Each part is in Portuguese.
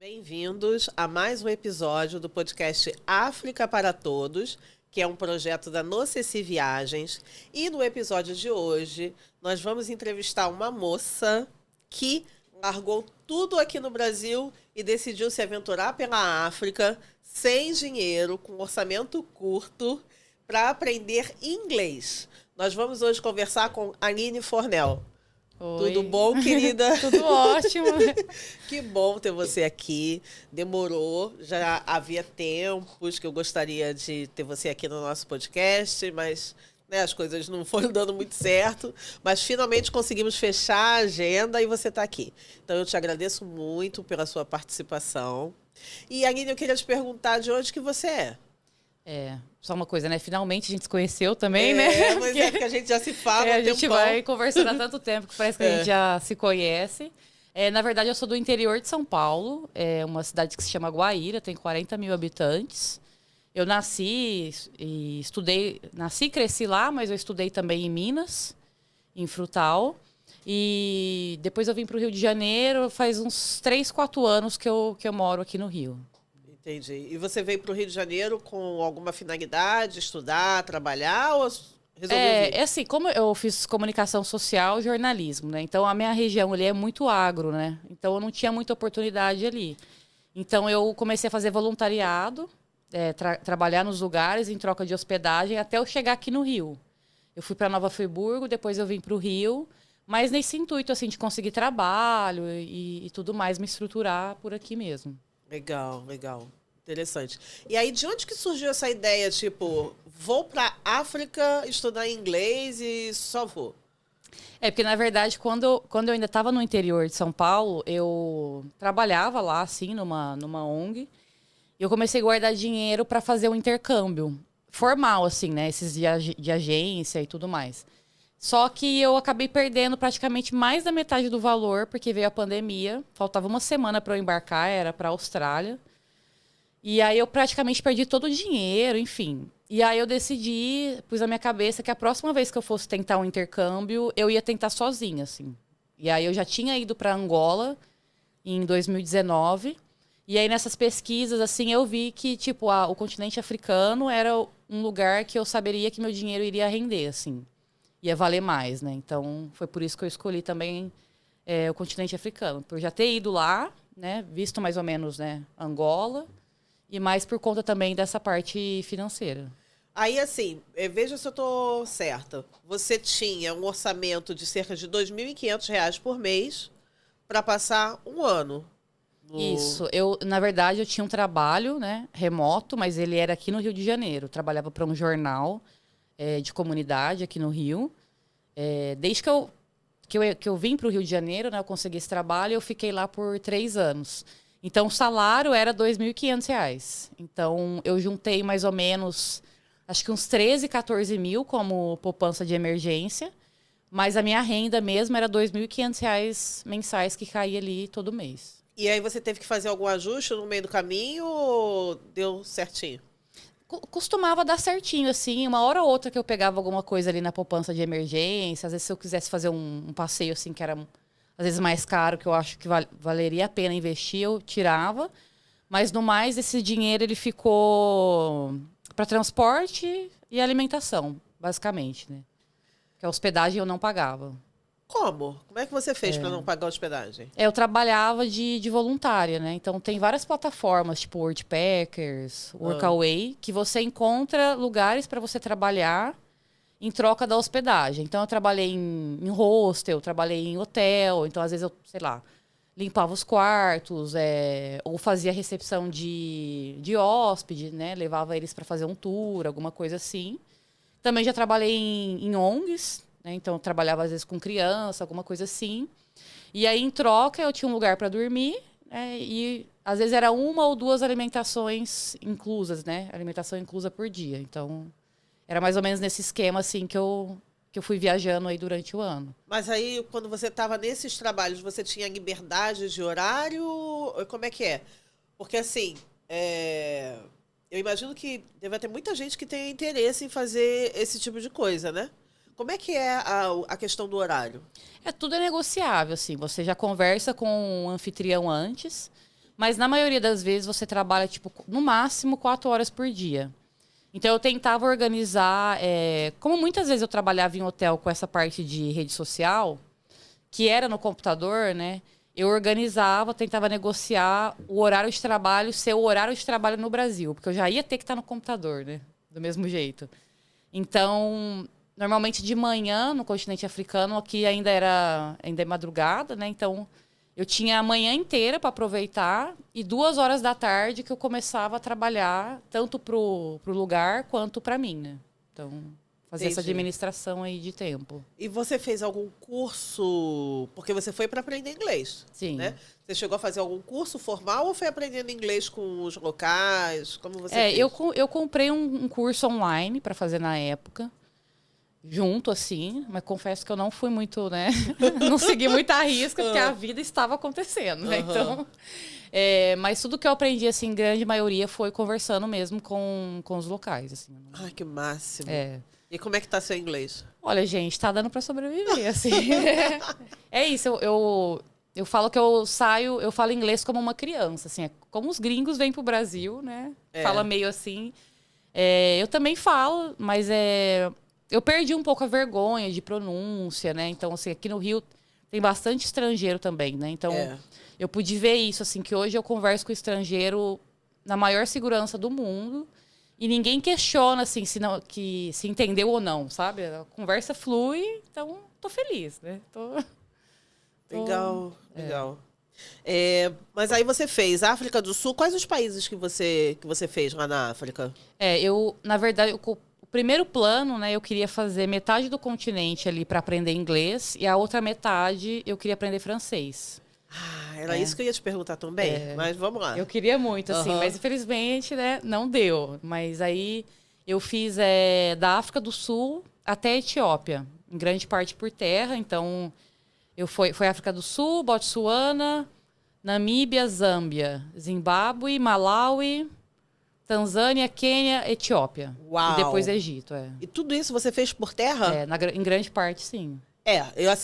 Bem-vindos a mais um episódio do podcast África para Todos, que é um projeto da Noceci Viagens. E no episódio de hoje, nós vamos entrevistar uma moça que largou tudo aqui no Brasil e decidiu se aventurar pela África sem dinheiro, com orçamento curto, para aprender inglês. Nós vamos hoje conversar com Aline Fornel. Oi. Tudo bom, querida? Tudo ótimo. Que bom ter você aqui. Demorou, já havia tempos que eu gostaria de ter você aqui no nosso podcast, mas as coisas não foram dando muito certo. Mas finalmente conseguimos fechar a agenda e você está aqui. Então eu te agradeço muito pela sua participação. E, Aline, eu queria te perguntar de onde que você é. Só uma coisa, né? Finalmente a gente se conheceu também, né? Mas é porque a gente já se fala há a gente tempão. vai conversando há tanto tempo que parece que a gente já se conhece. Na verdade, eu sou do interior de São Paulo, uma cidade que se chama Guaíra, tem 40 mil habitantes. Eu nasci e estudei, nasci e cresci lá, mas eu estudei também em Minas, em Frutal. E depois eu vim para o Rio de Janeiro, faz uns 3, 4 anos que eu moro aqui no Rio. Entendi. E você veio para o Rio de Janeiro com alguma finalidade, estudar, trabalhar ou resolveu vir? Assim, como eu fiz comunicação social e jornalismo, né? Então, a minha região ali é muito agro, né? Então, eu não tinha muita oportunidade ali. Então, eu comecei a fazer voluntariado, trabalhar nos lugares em troca de hospedagem até eu chegar aqui no Rio. Eu fui para Nova Friburgo, depois eu vim para o Rio, mas nesse intuito, assim, de conseguir trabalho e tudo mais, me estruturar por aqui mesmo. Legal, legal. Interessante. E aí, de onde que surgiu essa ideia, tipo, vou para África estudar inglês e só vou? Porque, na verdade, quando eu ainda estava no interior de São Paulo, eu trabalhava lá, assim, numa ONG. E eu comecei a guardar dinheiro para fazer um intercâmbio formal, assim, né? Esses de agência e tudo mais. Só que eu acabei perdendo praticamente mais da metade do valor, porque veio a pandemia. Faltava uma semana para eu embarcar, era para a Austrália. E aí eu praticamente perdi todo o dinheiro, enfim. E aí eu decidi, pus na minha cabeça que a próxima vez que eu fosse tentar um intercâmbio, eu ia tentar sozinha, assim. E aí eu já tinha ido para Angola em 2019. E aí nessas pesquisas, assim, eu vi que, tipo, o continente africano era um lugar que eu saberia que meu dinheiro iria render, assim. Ia valer mais, né? Então, foi por isso que eu escolhi também o continente africano. Por já ter ido lá, né? Visto mais ou menos, né? Angola. E mais por conta também dessa parte financeira. Aí, assim, veja se eu estou certa. Você tinha um orçamento de cerca de R$ 2.500 por mês para passar um ano. Isso. Na verdade, eu tinha um trabalho, né? Remoto, mas ele era aqui no Rio de Janeiro. Eu trabalhava para um jornal de comunidade aqui no Rio. Desde que eu vim para o Rio de Janeiro, né, eu consegui esse trabalho e eu fiquei lá por 3 anos. Então, o salário era R$ 2.500. Então, eu juntei mais ou menos, acho que uns 13, 14 mil como poupança de emergência. Mas a minha renda mesmo era R$ 2.500 mensais que caía ali todo mês. E aí você teve que fazer algum ajuste no meio do caminho ou deu certinho? Costumava dar certinho, assim. Uma hora ou outra que eu pegava alguma coisa ali na poupança de emergência. Às vezes, se eu quisesse fazer um passeio, assim, que era, às vezes, mais caro, que eu acho que valeria a pena investir, eu tirava. Mas, no mais, esse dinheiro, ele ficou para transporte e alimentação, basicamente, né? Porque a hospedagem eu não pagava. Como? Como é que você fez para não pagar a hospedagem? Eu trabalhava de voluntária, né? Então, tem várias plataformas, tipo Worldpackers, Workaway, que você encontra lugares para você trabalhar em troca da hospedagem. Então, eu trabalhei em hostel, trabalhei em hotel. Então, às vezes, eu, sei lá, limpava os quartos, ou fazia recepção de hóspede, né? Levava eles para fazer um tour, alguma coisa assim. Também já trabalhei em ONGs, né? Então, eu trabalhava, às vezes, com criança, alguma coisa assim. E aí, em troca, eu tinha um lugar para dormir, né? E, às vezes, era 1 ou 2 alimentações inclusas, né? Alimentação inclusa por dia. Então, era mais ou menos nesse esquema, assim, que eu fui viajando aí durante o ano. Mas aí, quando você estava nesses trabalhos, você tinha liberdade de horário? Como é que é? Porque, assim, eu imagino que deve ter muita gente que tenha interesse em fazer esse tipo de coisa, né? Como é que é a questão do horário? Tudo é negociável, assim. Você já conversa com o anfitrião antes, Mas na maioria das vezes você trabalha, tipo, no máximo 4 horas por dia. Então eu tentava organizar, como muitas vezes eu trabalhava em hotel com essa parte de rede social, que era no computador, né? Eu organizava, tentava negociar o horário de trabalho ser o horário de trabalho no Brasil, porque eu já ia ter que estar no computador, né? Do mesmo jeito. Então, normalmente de manhã no continente africano, aqui ainda é madrugada, né? Então, eu tinha a manhã inteira para aproveitar e 2 horas da tarde que eu começava a trabalhar tanto pro lugar quanto para mim, né? Então, fazer essa administração aí de tempo. E você fez algum curso? Porque você foi para aprender inglês. Sim. Né? Você chegou a fazer algum curso formal ou foi aprendendo inglês com os locais? Como você fez? Eu comprei um curso online para fazer na época, junto, assim, mas confesso que eu não fui muito, né? Não segui muita risca, porque a vida estava acontecendo, né? Então, mas tudo que eu aprendi, assim, grande maioria, foi conversando mesmo com os locais, assim. Ai, que máximo. É. E como é que tá seu inglês? Olha, gente, tá dando para sobreviver, assim. É isso, eu falo que eu falo inglês como uma criança, assim, como os gringos vêm pro Brasil, né? Fala meio assim. Eu também falo, mas eu perdi um pouco a vergonha de pronúncia, né? Então, assim, aqui no Rio tem bastante estrangeiro também, né? Então, eu pude ver isso, assim, que hoje eu converso com estrangeiro na maior segurança do mundo e ninguém questiona, assim, se entendeu ou não, sabe? A conversa flui, então tô feliz, né? Legal, legal. Mas aí você fez África do Sul. Quais os países que você fez lá na África? Na verdade, o primeiro plano, né, eu queria fazer metade do continente ali para aprender inglês e a outra metade eu queria aprender francês. Era isso que eu ia te perguntar também, mas vamos lá. Eu queria muito, assim, mas infelizmente, né, não deu. Mas aí eu fiz da África do Sul até a Etiópia, em grande parte por terra. Então, foi África do Sul, Botsuana, Namíbia, Zâmbia, Zimbábue, Malawi, Tanzânia, Quênia, Etiópia. Uau. E depois Egito, E tudo isso você fez por terra? Em grande parte, sim.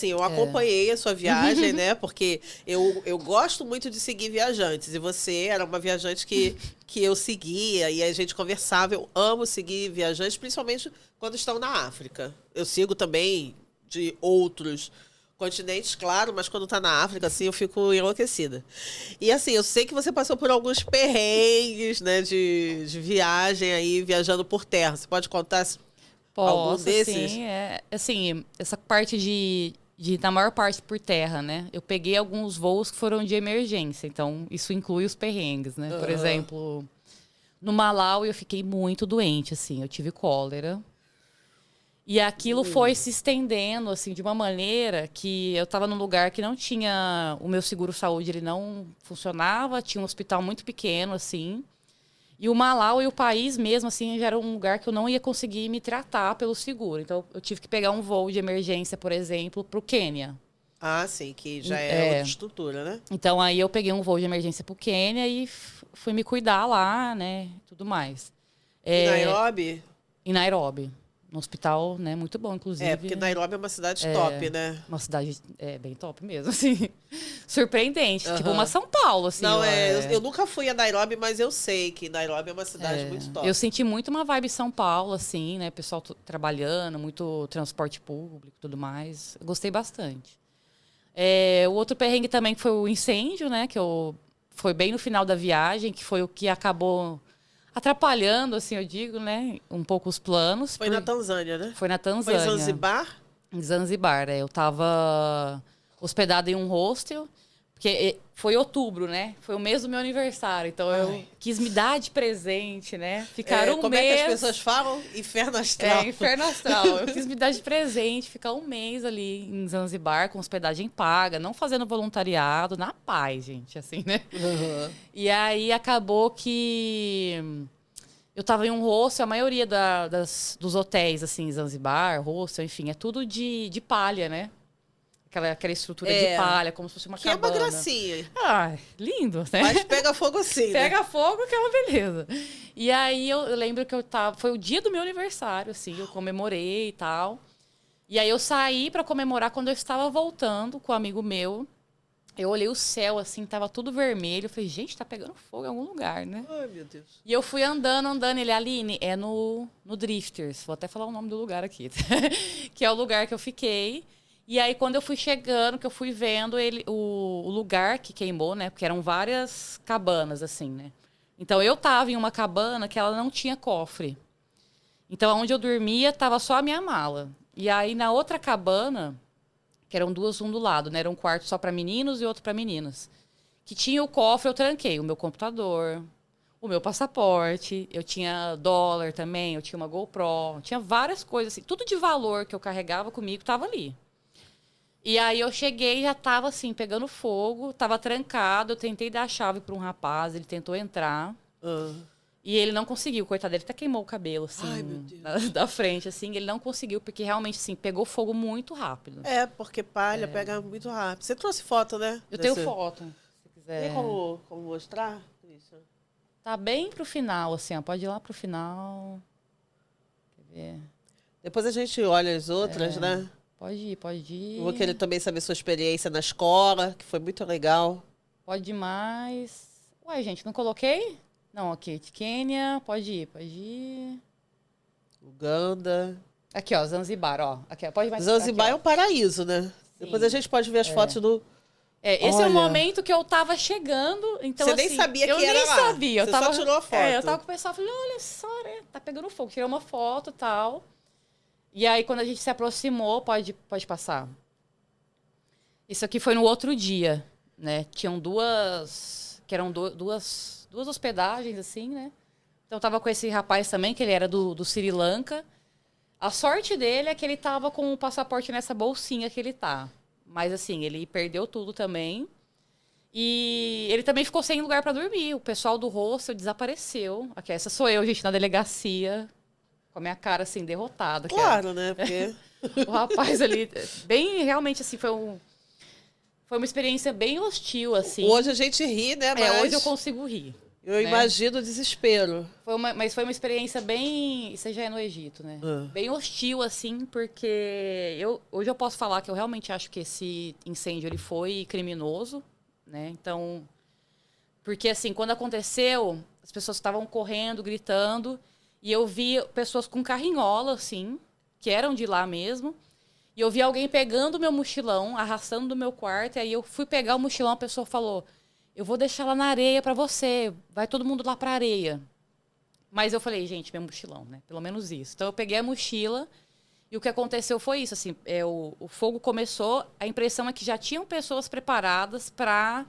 Eu acompanhei a sua viagem, né? Porque eu gosto muito de seguir viajantes. E você era uma viajante que eu seguia e a gente conversava. Eu amo seguir viajantes, principalmente quando estão na África. Eu sigo também de outros continentes, claro, mas quando tá na África, assim, eu fico enlouquecida. E assim, eu sei que você passou por alguns perrengues, né, de viagem aí, viajando por terra. Você pode contar algum desses? Sim. Assim, essa parte de na maior parte por terra, né? Eu peguei alguns voos que foram de emergência, então isso inclui os perrengues, né? Por exemplo, no Malau eu fiquei muito doente, assim, eu tive cólera. E aquilo foi se estendendo, assim, de uma maneira que eu estava num lugar que não tinha... O meu seguro-saúde, ele não funcionava, tinha um hospital muito pequeno, assim. E o Malau e o país mesmo, assim, já era um lugar que eu não ia conseguir me tratar pelo seguro. Então, eu tive que pegar um voo de emergência, por exemplo, para o Quênia. Ah, sim, que já é outra estrutura, né? Então, aí eu peguei um voo de emergência para o Quênia e fui me cuidar lá, né, tudo mais. Em Nairobi? Em Nairobi. No hospital, né? Muito bom, inclusive. Porque Nairobi é uma cidade top, né? Uma cidade bem top mesmo, assim. Surpreendente. Tipo uma São Paulo, assim. Não, eu nunca fui a Nairobi, mas eu sei que Nairobi é uma cidade muito top. Eu senti muito uma vibe São Paulo, assim, né? Pessoal trabalhando, muito transporte público e tudo mais. Eu gostei bastante. O outro perrengue também foi o incêndio, né? Foi bem no final da viagem, que foi o que acabou atrapalhando, assim, eu digo, né? Um pouco os planos. Foi na Tanzânia, né? Foi na Tanzânia. Foi em Zanzibar? Em Zanzibar, eu tava hospedada em um hostel, porque foi outubro, né? Foi o mês do meu aniversário, então eu quis me dar de presente, né? Ficar um mês... Como é que as pessoas falam? Inferno astral. Inferno astral. Eu quis me dar de presente, ficar um mês ali em Zanzibar, com hospedagem paga, não fazendo voluntariado, na paz, gente, assim, né? E aí acabou que eu tava em um hostel, a maioria dos hotéis, assim, em Zanzibar, hostel, enfim, é tudo de palha, né? Aquela estrutura de palha, como se fosse uma cabana. Que é uma gracinha. Lindo, né? Mas pega fogo assim, né? Pega fogo, que é uma beleza. E aí eu lembro que foi o dia do meu aniversário, assim, eu comemorei e tal. E aí eu saí para comemorar quando eu estava voltando com um amigo meu. Eu olhei o céu, assim, tava tudo vermelho. Eu falei, gente, tá pegando fogo em algum lugar, né? Ai, meu Deus. E eu fui andando. Ele, Aline, é no Drifters. Vou até falar o nome do lugar aqui. Que é o lugar que eu fiquei. E aí, quando eu fui chegando, que eu fui vendo o lugar que queimou, né? Porque eram várias cabanas, assim, né? Então, eu tava em uma cabana que ela não tinha cofre. Então, onde eu dormia, tava só a minha mala. E aí, na outra cabana, que eram duas, um do lado, né? Era um quarto só para meninos e outro para meninas. Que tinha o cofre, eu tranquei o meu computador, o meu passaporte, eu tinha dólar também, eu tinha uma GoPro, tinha várias coisas, assim, tudo de valor que eu carregava comigo estava ali. E aí eu cheguei e já estava assim, pegando fogo, estava trancado, eu tentei dar a chave para um rapaz, ele tentou entrar. E ele não conseguiu, coitado dele até queimou o cabelo, assim, Ai, meu Deus. da frente, assim. Ele não conseguiu, porque realmente, assim, pegou fogo muito rápido. É, porque palha pega muito rápido. Você trouxe foto, né? Eu tenho foto, se quiser. Tem como mostrar, Christian? Tá bem pro final, assim, ó. Pode ir lá pro final. Quer ver? Depois a gente olha as outras, né? Pode ir, pode ir. Eu vou querer também saber sua experiência na escola, que foi muito legal. Pode ir mais. Uai, gente, não coloquei? Não, ok. Quênia, pode ir, pode ir. Uganda. Aqui, ó, Zanzibar, ó. Aqui, ó, pode ir mais. Zanzibar aqui, é um paraíso, né? Sim. Depois a gente pode ver as fotos do... Esse é o Olha. momento que eu tava chegando, então Você assim, nem sabia que eu era nem lá. sabia. Você só tirou a foto. Eu tava com o pessoal, falei, olha só, né, tá pegando fogo. Tirei uma foto e tal. E aí, quando a gente se aproximou, pode passar. Isso aqui foi no outro dia, né? Tinham que eram duas hospedagens, assim, né? Então, eu tava com esse rapaz também, que ele era do Sri Lanka. A sorte dele é que ele tava com o passaporte nessa bolsinha que ele tá. Mas, assim, ele perdeu tudo também. E ele também ficou sem lugar para dormir. O pessoal do hostel desapareceu. Aqui, essa sou eu, gente, na delegacia. Com a minha cara, assim, derrotada. Claro, né? Porque... O rapaz ali, bem, realmente, assim, foi uma experiência bem hostil, assim. Hoje a gente ri, né? Mas hoje eu consigo rir. eu imagino o desespero. Mas foi uma experiência bem... Isso já é no Egito, né? Bem hostil, assim, porque hoje eu posso falar que eu realmente acho que esse incêndio ele foi criminoso, né? Então, porque, assim, quando aconteceu, as pessoas estavam correndo, gritando, e eu vi pessoas com carrinhola, assim, que eram de lá mesmo, e eu vi alguém pegando o meu mochilão, arrastando do meu quarto, e aí eu fui pegar o mochilão, a pessoa falou... Eu vou deixar lá na areia pra você. Vai todo mundo lá pra areia. Mas eu falei, gente, meu mochilão, né? Pelo menos isso. Então eu peguei a mochila e o que aconteceu foi isso, assim, o fogo começou, a impressão é que já tinham pessoas preparadas pra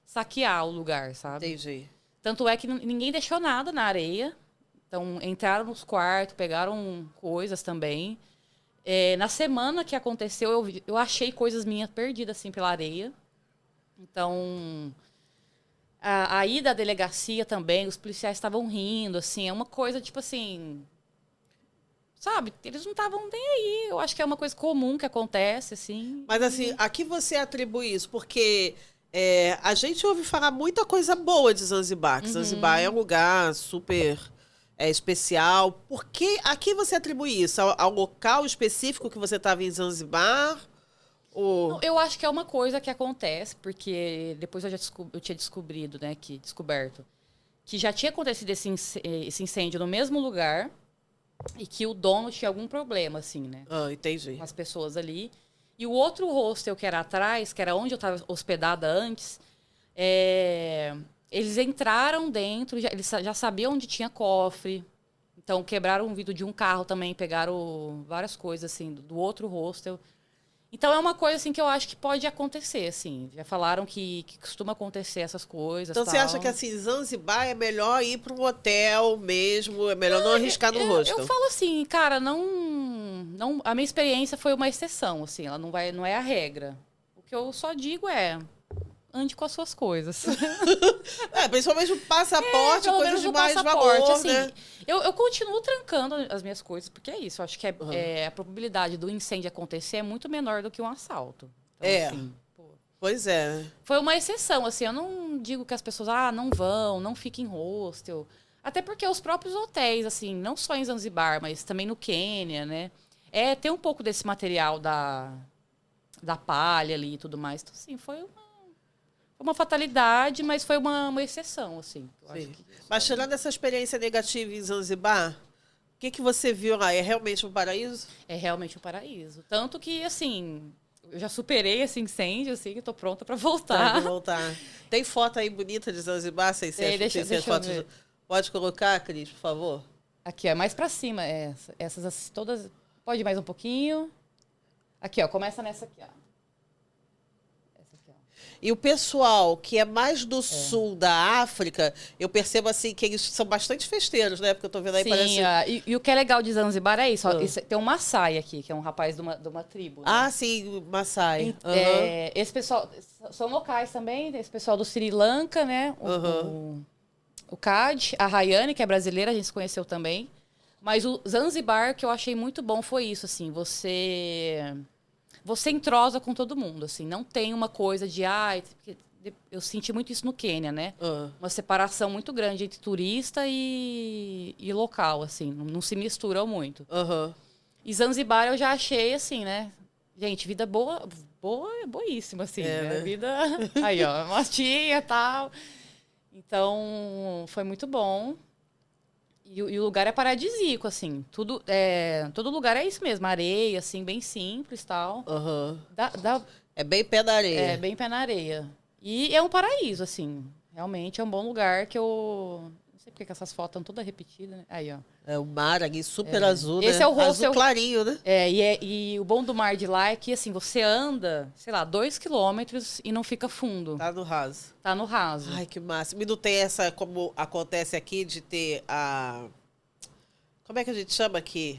saquear o lugar, sabe? Entendi. Tanto é que ninguém deixou nada na areia. Então entraram nos quartos, pegaram coisas também. Na semana que aconteceu, eu achei coisas minhas perdidas, assim, pela areia. Então... A ida à delegacia também, os policiais estavam rindo, assim, é uma coisa, tipo assim... Sabe? Eles não estavam nem aí. Eu acho que é uma coisa comum que acontece, assim. Mas, assim, a que você atribui isso? Porque a gente ouve falar muita coisa boa de Zanzibar. Que Zanzibar é um lugar super especial. A que você atribui isso? Ao local específico que você estava em Zanzibar? Não, eu acho que é uma coisa que acontece, porque depois eu tinha descobrido, né, descoberto, que já tinha acontecido esse incêndio no mesmo lugar e que o dono tinha algum problema, assim, né? Ah, entendi. Com as pessoas ali. E o outro hostel que era atrás, que era onde eu estava hospedada antes, eles entraram dentro, eles já sabiam onde tinha cofre. Então, quebraram o vidro de um carro também, pegaram várias coisas, assim, do outro hostel. Então, é uma coisa, assim, que eu acho que pode acontecer, assim. Já falaram que costuma acontecer essas coisas. Então, você acha que, assim, Zanzibar é melhor ir para um hotel mesmo? É melhor não arriscar no hostel? Eu falo assim, cara, não, a minha experiência foi uma exceção, assim. Ela não é a regra. O que eu só digo ande com as suas coisas. Principalmente o passaporte, pelo coisa menos de o mais passaporte, valor, assim, né? Eu continuo trancando as minhas coisas, porque é isso. Eu acho que a probabilidade do incêndio acontecer é muito menor do que um assalto. Então, assim, pois é. foi uma exceção, assim. Eu não digo que as pessoas, não fiquem em hostel. Até porque os próprios hotéis, assim, não só em Zanzibar, mas também no Quênia, né? Tem um pouco desse material da palha ali e tudo mais. Então, assim, foi uma fatalidade, mas foi uma exceção, assim. Eu acho que, mas tirando essa experiência negativa em Zanzibar, o que você viu lá? É realmente um paraíso? é realmente um paraíso. Tanto que, assim, eu já superei esse incêndio, assim, que tô pronta para voltar. Pra voltar. Tem foto aí bonita de Zanzibar? Deixa eu fotos. ver. Pode colocar, Cris, por favor? Aqui, ó, mais para cima. Essas todas... Pode ir mais um pouquinho. Aqui, ó, começa nessa aqui, ó. E o pessoal que é mais do sul da África, eu percebo assim que eles são bastante festeiros, né? Porque eu tô vendo aí, Sim, parece... e o que é legal de Zanzibar é isso, ó, tem um Maasai aqui, que é um rapaz de uma tribo. Né? Ah, sim, Maasai. Esse pessoal, são locais também, esse pessoal do Sri Lanka, né? O Cad, a Rayane, que é brasileira, a gente se conheceu também. Mas o Zanzibar, que eu achei muito bom, foi isso, assim, você entrosa com todo mundo, assim, não tem uma coisa de, eu senti muito isso no Quênia, né? Uma separação muito grande entre turista e local, assim, não se misturam muito. E Zanzibar eu já achei, assim, né? Gente, vida boa é boíssima, assim, né? Vida, aí, ó, mostinha e tal. Então, foi muito bom. E o lugar é paradisíaco, assim. Todo lugar é isso mesmo. Areia, assim, bem simples e tal. É bem pé na areia. É, bem pé na areia. E é um paraíso, assim. Realmente é um bom lugar que eu... Não sei porque que essas fotos estão todas repetidas, né? Aí, ó. É o mar aqui super azul, Esse né? é o rosto, azul clarinho, né? E o bom do mar de lá é que, assim, você anda, sei lá, 2 quilômetros e não fica fundo. Tá no raso. Tá no raso. Ai, que máximo. E não tem essa, como acontece aqui, de ter a... Como é que a gente chama aqui?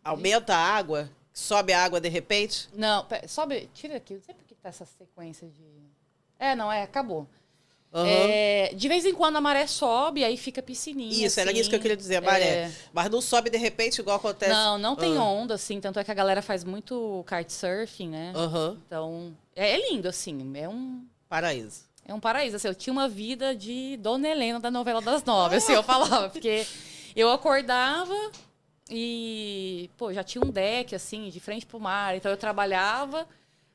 Aumenta a água? Sobe a água de repente? Não, sobe, tira aqui. Não sei por que tá essa sequência de... acabou. De vez em quando a maré sobe, aí fica piscininha. Isso, assim. era isso que eu queria dizer, a maré. Mas não sobe de repente igual acontece... Não tem onda, assim. Tanto é que a galera faz muito kitesurfing, né? Então, é lindo, assim. É um... Paraíso. É um paraíso. Assim, eu tinha uma vida de Dona Helena da novela das 9, assim, eu falava. Porque eu acordava e, já tinha um deck, assim, de frente pro mar. Então, eu trabalhava...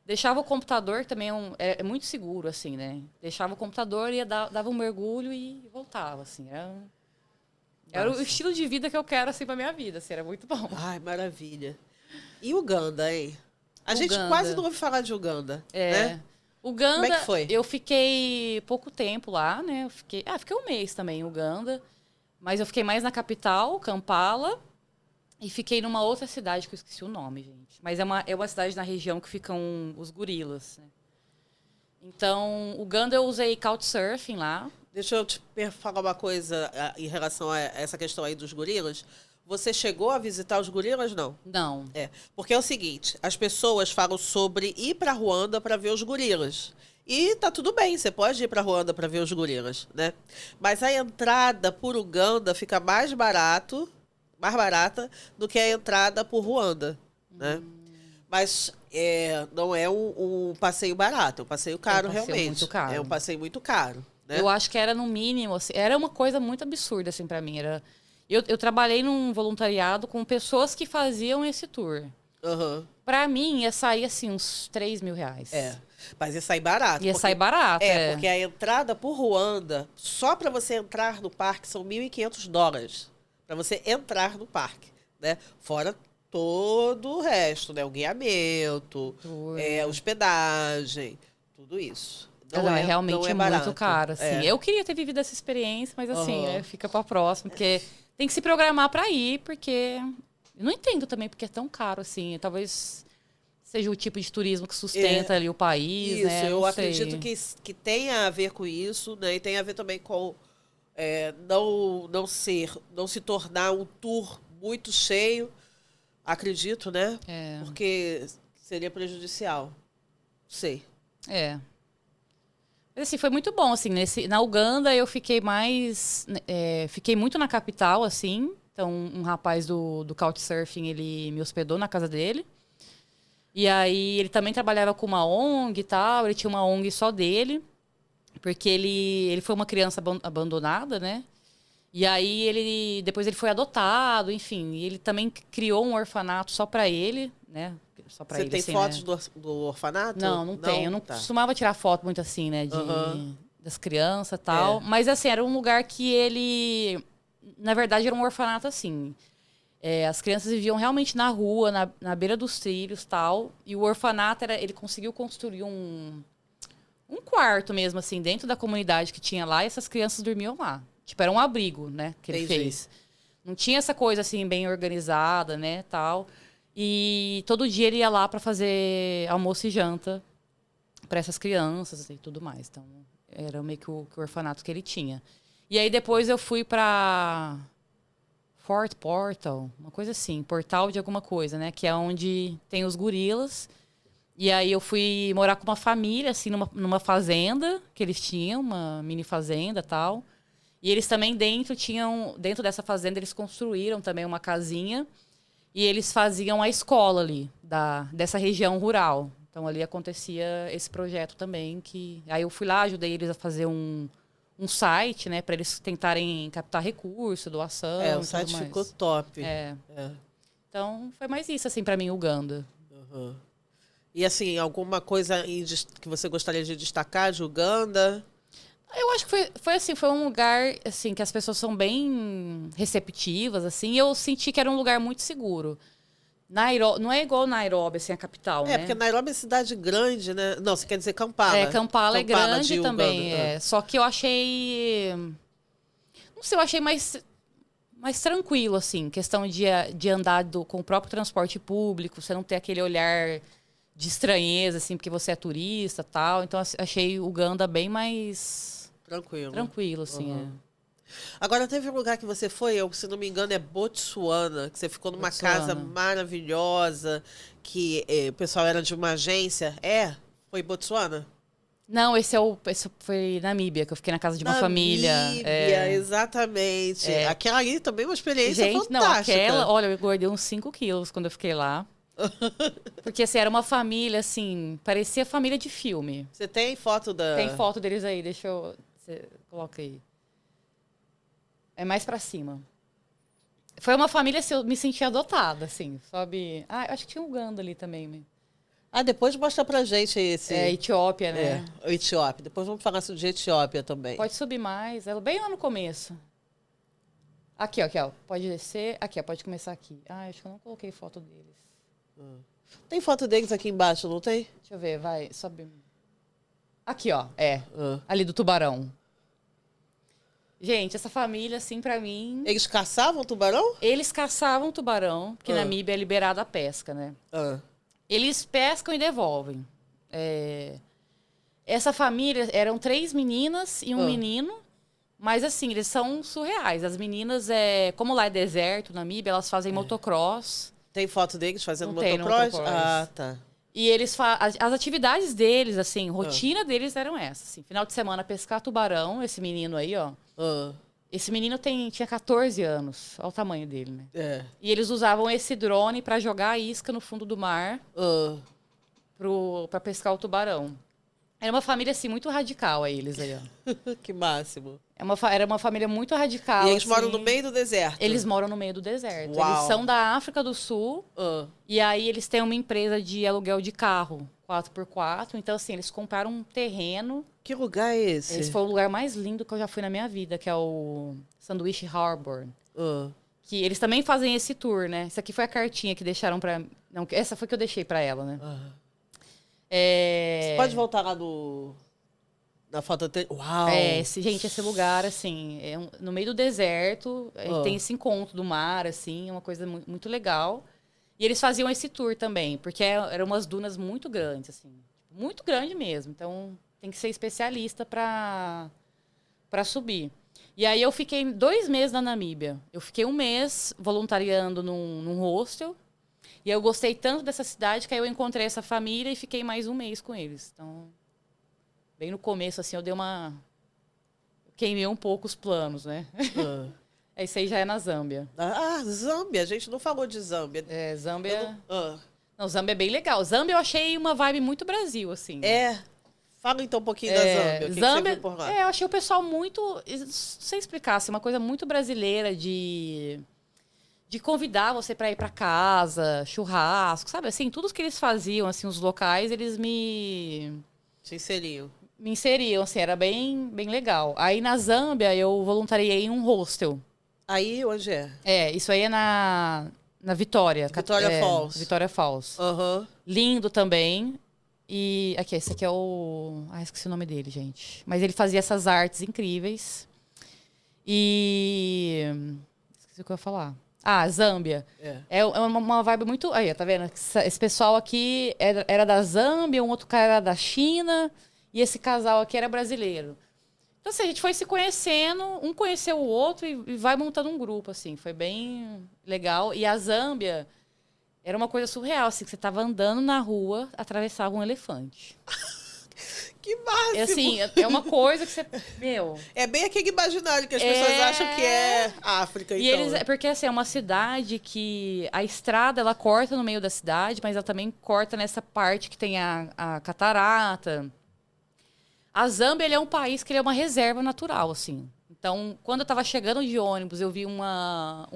Deixava o computador, que também é muito seguro, assim, né? Deixava o computador, dava um mergulho e voltava, assim. Era o estilo de vida que eu quero, assim, pra minha vida, assim. Era muito bom. Ai, maravilha. E Uganda, hein? A gente quase não ouve falar de Uganda, né? Uganda, como é que foi? Eu fiquei pouco tempo lá, né? Fiquei um mês também em Uganda. Mas eu fiquei mais na capital, Kampala. E fiquei numa outra cidade que eu esqueci o nome, gente. Mas é uma cidade na região que ficam os gorilas. Né? Então, Uganda eu usei Couchsurfing lá. Deixa eu te falar uma coisa em relação a essa questão aí dos gorilas. Você chegou a visitar os gorilas, não? Não. Porque é o seguinte, as pessoas falam sobre ir para Ruanda para ver os gorilas. E tá tudo bem, você pode ir para Ruanda para ver os gorilas, né? Mas a entrada por Uganda fica mais barata do que a entrada por Ruanda, né? Mas não é um passeio barato, é um passeio caro, realmente. Muito caro. É um passeio muito caro, né? Eu acho que era no mínimo, assim, era uma coisa muito absurda, assim, para mim. Eu trabalhei num voluntariado com pessoas que faziam esse tour. Para mim, ia sair, assim, uns 3 mil reais. Mas ia sair barato. Sair barato, porque a entrada por Ruanda, só para você entrar no parque, são $1.500. Para você entrar no parque, né? Fora todo o resto, né? O guiamento, hospedagem, tudo isso. Realmente é barato. muito caro, assim. Eu queria ter vivido essa experiência, mas assim, fica para próxima, porque tem que se programar para ir, porque eu não entendo também porque é tão caro, assim. Talvez seja o tipo de turismo que sustenta ali o país, isso, né? Eu acredito que tenha a ver com isso, né? E tem a ver também com não se tornar um tour muito cheio, acredito, né? Porque seria prejudicial. Sei. Mas assim, foi muito bom, assim, na Uganda eu fiquei fiquei muito na capital, assim, então um rapaz do Couchsurfing, ele me hospedou na casa dele, e aí ele também trabalhava com uma ONG e tal, ele tinha uma ONG só dele, porque ele foi uma criança abandonada, né? E aí depois ele foi adotado, enfim. E ele também criou um orfanato só para ele, né? Só pra Você ele, tem assim, fotos né? do orfanato? Não tenho. Eu não Tá. costumava tirar foto muito assim, né? Das crianças e tal. É. Mas assim, era um lugar que ele... Na verdade, era um orfanato assim. As crianças viviam realmente na rua, na beira dos trilhos e tal. E o orfanato, ele conseguiu construir um quarto mesmo, assim, dentro da comunidade que tinha lá. E essas crianças dormiam lá. Tipo, era um abrigo, né? Que ele fez. Não tinha essa coisa, assim, bem organizada, né? Tal. E todo dia ele ia lá para fazer almoço e janta para essas crianças e tudo mais. Então, era meio que o orfanato que ele tinha. E aí, depois eu fui para... Fort Portal, uma coisa assim, portal de alguma coisa, né? Que é onde tem os gorilas. E aí eu fui morar com uma família, assim, numa fazenda que eles tinham, uma mini fazenda e tal. E eles também dentro dessa fazenda, eles construíram também uma casinha. E eles faziam a escola ali, dessa região rural. Então ali acontecia esse projeto também. Aí eu fui lá, ajudei eles a fazer um site, né, para eles tentarem captar recurso, doação. O site ficou top. Então, foi mais isso, assim, para mim, Uganda. Uhum. E, assim, alguma coisa que você gostaria de destacar de Uganda? Eu acho que foi um lugar, assim, que as pessoas são bem receptivas, assim, e eu senti que era um lugar muito seguro. Não é igual Nairobi, assim, a capital, né? Porque Nairobi é cidade grande, né? Não, você quer dizer Kampala. Kampala é grande também. Uganda. Só que eu achei... Não sei, eu achei mais tranquilo, assim. Questão de andar com o próprio transporte público. Você não ter aquele olhar de estranheza, assim, porque você é turista e tal. Então, achei Uganda bem mais... Tranquilo, assim, Agora, teve um lugar que você foi, se não me engano, é Botsuana, que você ficou numa casa maravilhosa, que o pessoal era de uma agência. Foi Botsuana? Não, esse foi Namíbia, que eu fiquei na casa de uma família. Namíbia, exatamente. Aquela ali também é uma experiência fantástica. Não, olha, eu engordei uns 5 quilos quando eu fiquei lá. Porque, assim, era uma família, assim, parecia família de filme. Você tem foto Tem foto deles aí, você coloca aí. É mais pra cima. Foi uma família, assim, eu me senti adotada, assim, sabe? Acho que tinha um Uganda ali também. Depois mostra pra gente esse... Etiópia, né? Etiópia. Depois vamos falar de Etiópia também. Pode subir mais, bem lá no começo. Aqui, ó. Pode descer. Aqui, ó, pode começar aqui. Acho que eu não coloquei foto deles. Tem foto deles aqui embaixo, não tem? Deixa eu ver, vai, sobe. Aqui, ó, ali do tubarão. Gente, essa família, assim, pra mim... Eles caçavam tubarão? Eles caçavam tubarão, porque Namíbia é liberada a pesca, né? Eles pescam e devolvem. Essa família, eram 3 meninas e um menino, mas, assim, eles são surreais. As meninas, como lá é deserto, Namíbia, elas fazem motocross. Tem foto deles fazendo motocross? Ah, tá. E eles as atividades deles, assim, rotina deles eram essas. Assim, final de semana, pescar tubarão, esse menino aí, ó. Esse menino tinha 14 anos. Olha o tamanho dele, né? E eles usavam esse drone para jogar a isca no fundo do mar para pescar o tubarão. Era uma família, assim, muito radical, eles aí, ó. Que máximo. Era uma família muito radical. E eles assim, moram no meio do deserto? Eles moram no meio do deserto. Uau. Eles são da África do Sul. E aí eles têm uma empresa de aluguel de carro, 4x4. Então, assim, eles compraram um terreno. Que lugar é esse? Esse foi o lugar mais lindo que eu já fui na minha vida, que é o Sandwich Harbor. Que eles também fazem esse tour, né? Essa aqui foi a cartinha que deixaram pra... Não, essa foi que eu deixei pra ela, né? Você pode voltar lá na foto anterior? Uau! Gente, esse lugar, assim, no meio do deserto, tem esse encontro do mar, assim, é uma coisa muito legal. E eles faziam esse tour também, porque eram umas dunas muito grandes, assim, muito grande mesmo. Então, tem que ser especialista para subir. E aí eu fiquei 2 meses na Namíbia. Eu fiquei 1 mês voluntariando num hostel. E eu gostei tanto dessa cidade que aí eu encontrei essa família e fiquei mais 1 mês com eles. Então, bem no começo, assim, eu queimei um pouco os planos, né? Esse aí já é na Zâmbia. Zâmbia. A gente não falou de Zâmbia. Zâmbia... Não, Zâmbia é bem legal. Zâmbia eu achei uma vibe muito Brasil, assim. Fala então um pouquinho da Zâmbia. O que você viu por lá? Eu achei o pessoal muito, sem explicar, assim, uma coisa muito brasileira de convidar você para ir para casa, churrasco, sabe? Assim, tudo que eles faziam, assim, os locais, eles Se inseriam. me inseriam, assim, era bem, bem legal. Aí na Zâmbia eu voluntariei em um hostel. Aí, onde é? Isso aí é na Vitória. Vitória Falls. Vitória Falls. Aham. Lindo também. E aqui, esse aqui é o... esqueci o nome dele, gente. Mas ele fazia essas artes incríveis. E... esqueci o que eu ia falar. Zâmbia. É uma vibe muito... Aí, tá vendo? Esse pessoal aqui era da Zâmbia, um outro cara era da China, e esse casal aqui era brasileiro. Então, assim, a gente foi se conhecendo, um conheceu o outro e vai montando um grupo, assim. Foi bem legal. E a Zâmbia era uma coisa surreal, assim, que você tava andando na rua, atravessava um elefante. Que máximo! Assim, é uma coisa que você... Meu... É bem aquele imaginário que as pessoas acham que é África, e então. eles, porque, assim, é uma cidade que... A estrada, ela corta no meio da cidade, mas ela também corta nessa parte que tem a catarata. A Zâmbia, ele é um país que ele é uma reserva natural, assim. Então, quando eu tava chegando de ônibus, eu vi um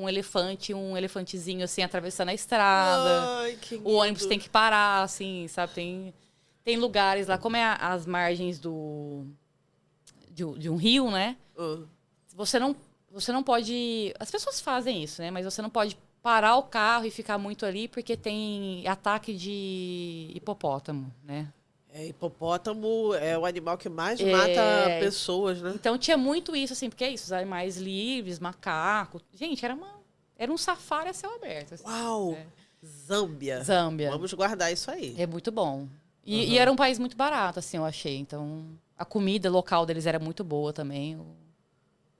elefantezinho, assim, atravessando a estrada. Ai, que lindo. O ônibus tem que parar, assim, sabe? Tem lugares lá, como é as margens de um rio, né? Você não pode... As pessoas fazem isso, né? Mas você não pode parar o carro e ficar muito ali, porque tem ataque de hipopótamo, né? Hipopótamo é o animal que mais mata pessoas, né? Então tinha muito isso, assim, porque é isso, os animais livres, macaco. Gente, era um safari a céu aberto. Assim, Uau! Zâmbia. Vamos guardar isso aí. É muito bom. E era um país muito barato, assim, eu achei. Então, a comida local deles era muito boa também.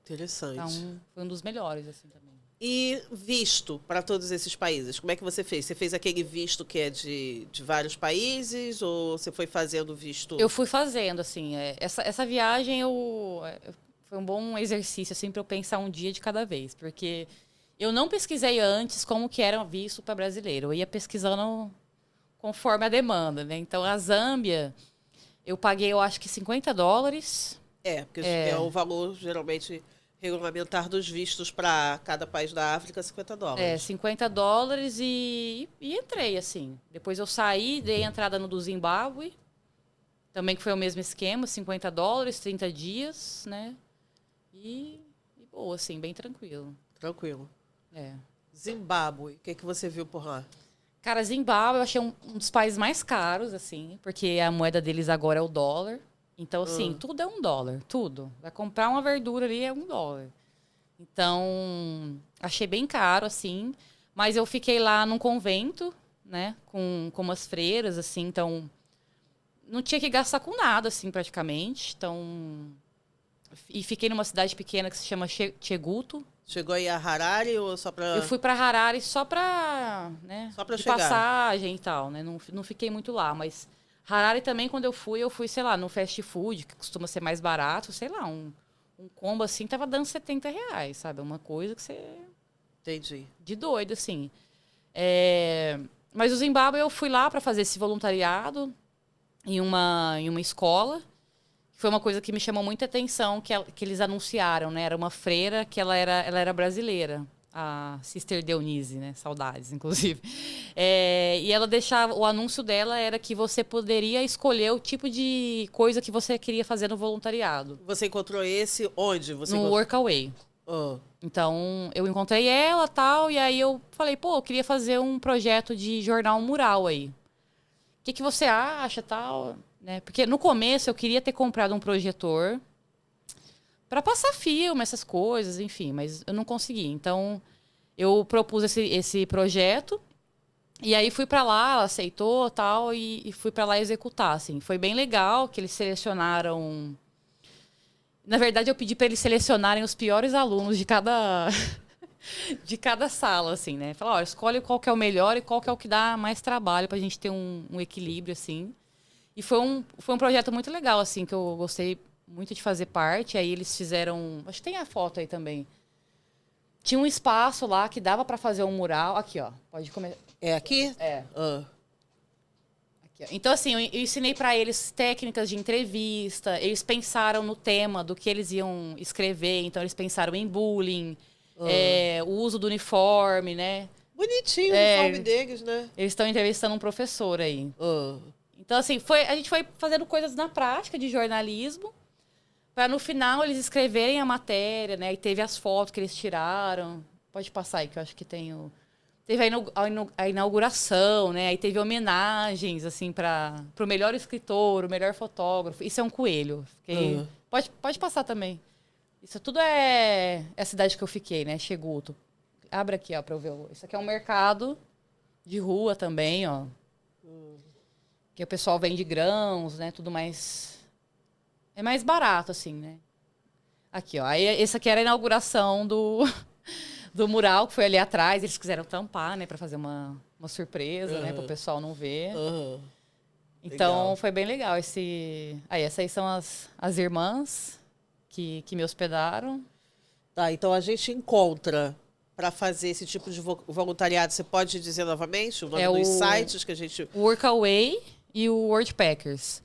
Interessante. Então, foi um dos melhores, assim, também. E visto para todos esses países? Como é que você fez? Você fez aquele visto que é de vários países ou você foi fazendo visto? Eu fui fazendo, assim. Essa viagem foi um bom exercício, assim, para eu pensar um dia de cada vez. Porque eu não pesquisei antes como que era visto para brasileiro. Eu ia pesquisando conforme a demanda, né? Então, a Zâmbia, eu paguei, eu acho que $50. Porque é o valor, geralmente... regulamentar dos vistos para cada país da África, $50. $50 e entrei, assim. Depois eu saí, dei entrada no do Zimbábue, também que foi o mesmo esquema, $50, 30 dias, né? E boa, assim, bem tranquilo. Tranquilo. Zimbábue, o que você viu por lá? Cara, Zimbábue eu achei um dos países mais caros, assim, porque a moeda deles agora é o dólar. Então, assim, tudo é $1, tudo. Vai comprar uma verdura ali é $1. Então, achei bem caro, assim. Mas eu fiquei lá num convento, né? Com umas freiras, assim. Então, não tinha que gastar com nada, assim, praticamente. Então, e fiquei numa cidade pequena que se chama Cheguto. Chegou aí a Harare ou só para... Eu fui para Harare só para, né? Só para de chegar. Passagem e tal, né? Não fiquei muito lá, mas... Harare também, quando eu fui, sei lá, no fast food, que costuma ser mais barato, sei lá, um combo assim tava dando R$70, sabe? Uma coisa que você... Entendi. De doido, assim. Mas o Zimbábue eu fui lá para fazer esse voluntariado em uma escola. Foi uma coisa que me chamou muita atenção, que eles anunciaram, né? Era uma freira que ela era brasileira. A Sister Dionise, né? Saudades, inclusive. E ela deixava... O anúncio dela era que você poderia escolher o tipo de coisa que você queria fazer no voluntariado. Você encontrou esse onde? No Workaway. Então, eu encontrei ela tal, e aí eu falei, eu queria fazer um projeto de jornal mural aí. O que você acha tal? Né? Porque no começo eu queria ter comprado um projetor... para passar filme, essas coisas, enfim, mas eu não consegui. Então, eu propus esse projeto e aí fui para lá, ela aceitou tal e fui para lá executar, assim. Foi bem legal que eles selecionaram... Na verdade, eu pedi para eles selecionarem os piores alunos de cada sala, assim, né? Falar, escolhe qual que é o melhor e qual que é o que dá mais trabalho para a gente ter um equilíbrio, assim. E foi um projeto muito legal, assim, que eu gostei muito de fazer parte. Aí eles fizeram... Acho que tem a foto aí também. Tinha um espaço lá que dava para fazer um mural. Aqui, ó. Pode começar. É aqui? É. Então, assim, eu ensinei para eles técnicas de entrevista, eles pensaram no tema do que eles iam escrever, então eles pensaram em bullying, o uso do uniforme, né? Bonitinho o uniforme deles, né? Eles estão entrevistando um professor aí. Ah. Então, assim, a gente foi fazendo coisas na prática de jornalismo, para no final eles escreverem a matéria, né? E teve as fotos que eles tiraram. Pode passar aí, que eu acho que tem o... Teve a inauguração, né? Aí teve homenagens, assim, para o melhor escritor, o melhor fotógrafo. Isso é um coelho. Fiquei... Pode passar também. Isso tudo é a cidade que eu fiquei, né? Cheguto. Abre aqui, ó, para eu ver. Isso aqui é um mercado de rua também, ó. Que o pessoal vende grãos, né? Tudo mais... É mais barato, assim, né? Aqui, ó. Aí, essa aqui era a inauguração do mural, que foi ali atrás. Eles quiseram tampar, né? Para fazer uma surpresa, né? Para o pessoal não ver. Então, legal. Foi bem legal. Aí, essas aí são as irmãs que me hospedaram. Tá, então a gente encontra para fazer esse tipo de voluntariado. Você pode dizer novamente o nome dos sites que a gente... O Workaway e o Worldpackers.